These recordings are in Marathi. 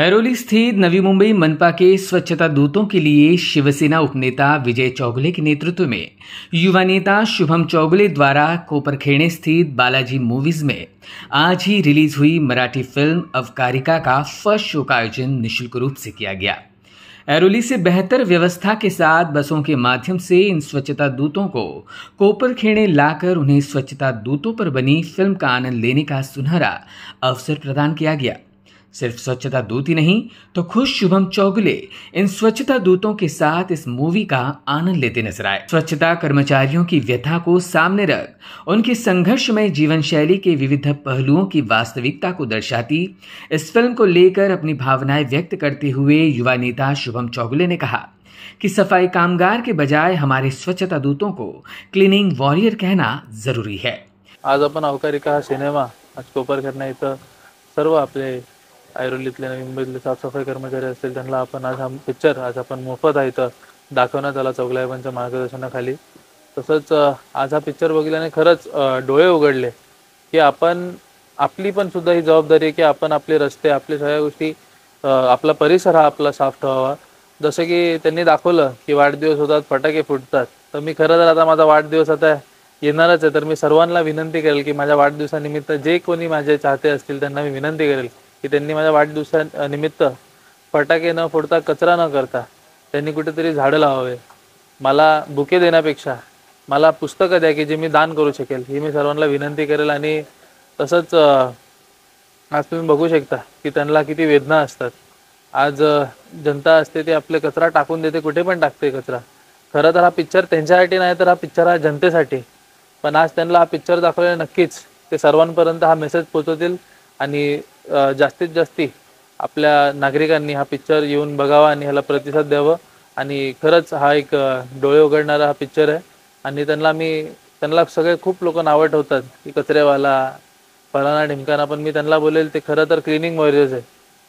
ऐरोली स्थित नवी मुंबई मनपा के स्वच्छता दूतों के लिए शिवसेना उपनेता विजय चौगुले के नेतृत्व में युवा नेता शुभम चौगुले द्वारा कोपरखेड़े स्थित बालाजी मूवीज में आज ही रिलीज हुई मराठी फिल्म अवकारिका का फर्स्ट शो का आयोजन निःशुल्क रूप से किया गया। ऐरोली से बेहतर व्यवस्था के साथ बसों के माध्यम से इन स्वच्छता दूतों को कोपरखेड़े लाकर उन्हें स्वच्छता दूतों पर बनी फिल्म का आनंद लेने का सुनहरा अवसर प्रदान किया गया। सिर्फ स्वच्छता दूत ही नहीं तो खुद शुभम चौगुले इन स्वच्छता दूतों के साथ इस मूवी का आनंद लेते नजर आए। स्वच्छता कर्मचारियों की व्यथा को सामने रख उनकी संघर्षमय जीवन शैली के विविध पहलुओं की वास्तविकता को दर्शाती इस फिल्म को लेकर अपनी भावनाएं व्यक्त करते हुए युवा नेता शुभम चौगुले ने कहा कि सफाई कामगार के बजाय हमारे स्वच्छता दूतों को क्लीनिंग वॉरियर कहना जरूरी है। आज आपण अवकारिका हा सिनेमा आज कोपरखेडणे इथं सर्व आपले ऐरोलीतले नवी मुंबईतले साफसफाई कर्मचारी असतील त्यांना आपण आज हा पिक्चर आज आपण मोफत आहे इथं दाखवण्यात आला चौगुलेबांच्या मार्गदर्शनाखाली। तसंच आज हा पिक्चर बघितल्याने खरंच डोळे उघडले की आपण आपली पण सुद्धा ही जबाबदारी आहे की आपण आपले रस्ते आपले सगळ्या गोष्टी आपला परिसर हा आपला साफ ठेवावा। जसं की त्यांनी दाखवलं की वाढदिवस होतात फटाके फुटतात, तर मी खरं तर आता माझा वाढदिवस आता येणारच आहे, तर मी सर्वांना विनंती करेल की माझ्या वाढदिवसानिमित्त जे कोणी माझे चाहते असतील त्यांना मी विनंती करेल की त्यांनी माझ्या वाढदिवसानिमित्त फटाके न फोडता कचरा न करता त्यांनी कुठेतरी झाडं लावावे। मला बुके देण्यापेक्षा मला पुस्तकं द्या की जे मी दान करू शकेल, ही मी सर्वांना विनंती करेल। आणि तसंच आज तुम्ही बघू शकता की त्यांना किती वेदना असतात। आज जनता असते ती आपले कचरा टाकून देते, कुठे पण टाकते कचरा। खरं तर हा पिक्चर त्यांच्यासाठी नाही तर हा पिक्चर हा जनतेसाठी, पण आज त्यांना हा पिक्चर दाखवल्याने नक्कीच ते सर्वांपर्यंत हा मेसेज पोहोचवतील आणि जास्तीत जास्ती आपल्या नागरिकांनी हा पिक्चर येऊन बघावा आणि ह्याला प्रतिसाद द्यावा। आणि खरंच हा एक डोळे उघडणारा हा पिक्चर आहे। आणि त्यांना सगळे खूप लोक नावं ठेवतात की कचरेवाला फलाना ढिमकाना, पण मी त्यांना बोलेल ते खरं तर क्लिनिंग वॉरियर्स आहे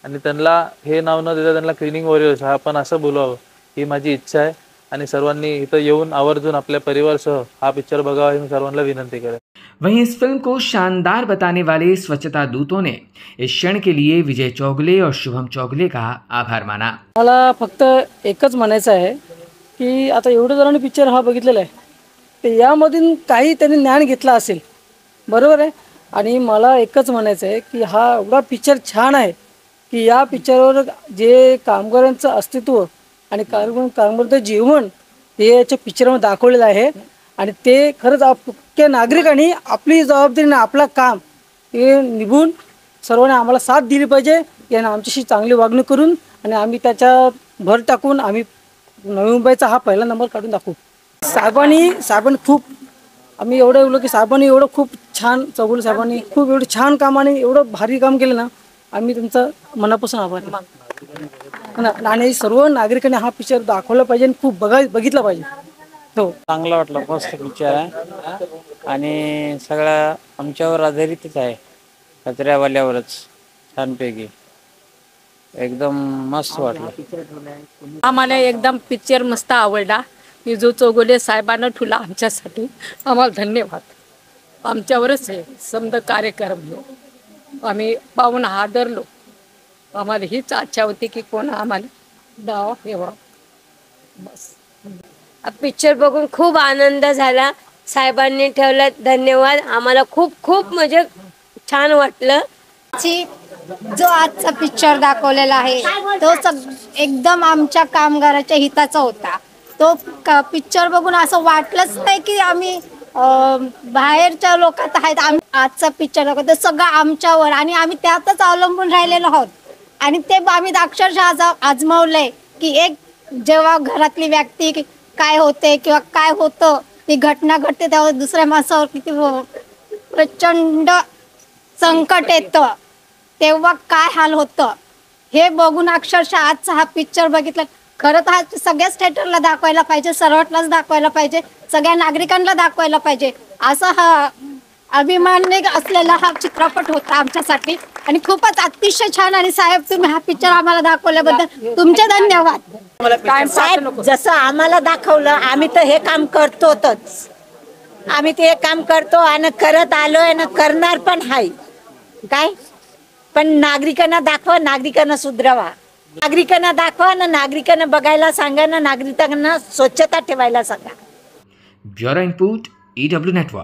आणि त्यांना हे नाव न देता त्यांना क्लिनिंग वॉरियर्स हा आपण असं बोलावं ही माझी इच्छा आहे। आणि सर्वांनी इथं येऊन आवर्जून आपल्या परिवारसह हा पिक्चर बघावा ही मी सर्वांना विनंती करेन। वहीं इस फिल्म को शानदार बताने वाले स्वच्छता दूतों ने इस क्षण के लिए विजय चौगुले और शुभम चौगुले का आभार माना। मला फक्त एकच म्हणायचं आहे की आता एवढं जणांनी पिक्चर हा बघितलेला आहे, ते यामधून काही त्यांनी ज्ञान घेतला असेल, बरोबर आहे। आणि मला एकच म्हणायचं आहे की हा एवढा पिक्चर छान आहे की या पिक्चरवर जे कामगारांचं अस्तित्व आणि कामगारांचं जीवन हे याच्या पिक्चरमध्ये दाखवलेलं आहे। आणि ते खरंच आपल्या नागरिकांनी आपली जबाबदारीने आपलं काम हे निभून सर्वांनी आम्हाला साथ दिली पाहिजे, यांना आमच्याशी चांगली वागणूक करून आणि आम्ही त्याच्या भर टाकून आम्ही नवी मुंबईचा हा पहिला नंबर काढून दाखवू। साहेबांनी खूप आम्ही एवढं बोललो की साहेबांनी एवढं खूप छान चौगुले साहेबांनी खूप एवढं छान कामाने एवढं भारी काम केलं ना, आम्ही तुमचं मनापासून आभार मानतो। आणि सर्व नागरिकांनी हा पिक्चर दाखवला पाहिजे आणि खूप बघितला पाहिजे। हो, चांगला वाटला, मस्त पिक्चर आहे आणि सगळा आमच्यावर आधारितच आहे, कचऱ्यावाल्यावरच छानपैकी एकदम मस्त वाटलं। आम्हाला एकदम पिक्चर मस्त आवडला की जो चौगुले साहेबांना ठुला आमच्यासाठी, आम्हाला धन्यवाद। आमच्यावरच आहे समद कार्यक्रम आम्ही पाहून हादरलो, आम्हाला हीच इच्छा होती की कोण आम्हाला दावा ठेवा बस। पिक्चर बघून खूप आनंद झाला, साहेबांनी ठेवला धन्यवाद। आम्हाला खूप खूप म्हणजे छान वाटलं। जो आजचा पिक्चर दाखवलेला आहे तो एकदम आमच्या कामगाराच्या हिताचा होता। तो पिक्चर बघून असं वाटलंच नाही की आम्ही बाहेरच्या लोकात आहेत। आजचा पिक्चर दाखवतो सगळं आमच्यावर आणि आम्ही त्यातच अवलंबून राहिलेलो आहोत। आणि ते आम्ही अक्षरशः आजमावलंय की एक जेव्हा घरातली व्यक्ती काय होते किंवा काय होतं ती घटना घडते तेव्हा दुसऱ्या माणसावर किती प्रचंड संकट येतं, तेव्हा काय हाल होतं हे बघून अक्षरशः आजचा हा पिक्चर बघितला। खरं तर हा सगळ्याच थिएटरला दाखवायला पाहिजे, सर्वांनाच दाखवायला पाहिजे, सगळ्या नागरिकांना दाखवायला पाहिजे, असा हा अभिमानी असलेला हा चित्रपट होता आमच्यासाठी। आणि खूपच अतिशय छान। आणि साहेब तुम्ही हा पिक्चर आम्हाला दाखवल्याबद्दल तुमचे धन्यवाद। साहेब जसं आम्हाला दाखवलं आम्ही तर हे काम करतोच, आम्ही ते काम करतो आणि करत आलोय आणि करणार पण आहे। काय पण नागरिकांना दाखवा, नागरिकांना सुधरवा, नागरिकांना दाखवा ना, नागरिकांना बघायला सांगा ना, नागरिकांना स्वच्छता ठेवायला सांगा. Bureau input EW network.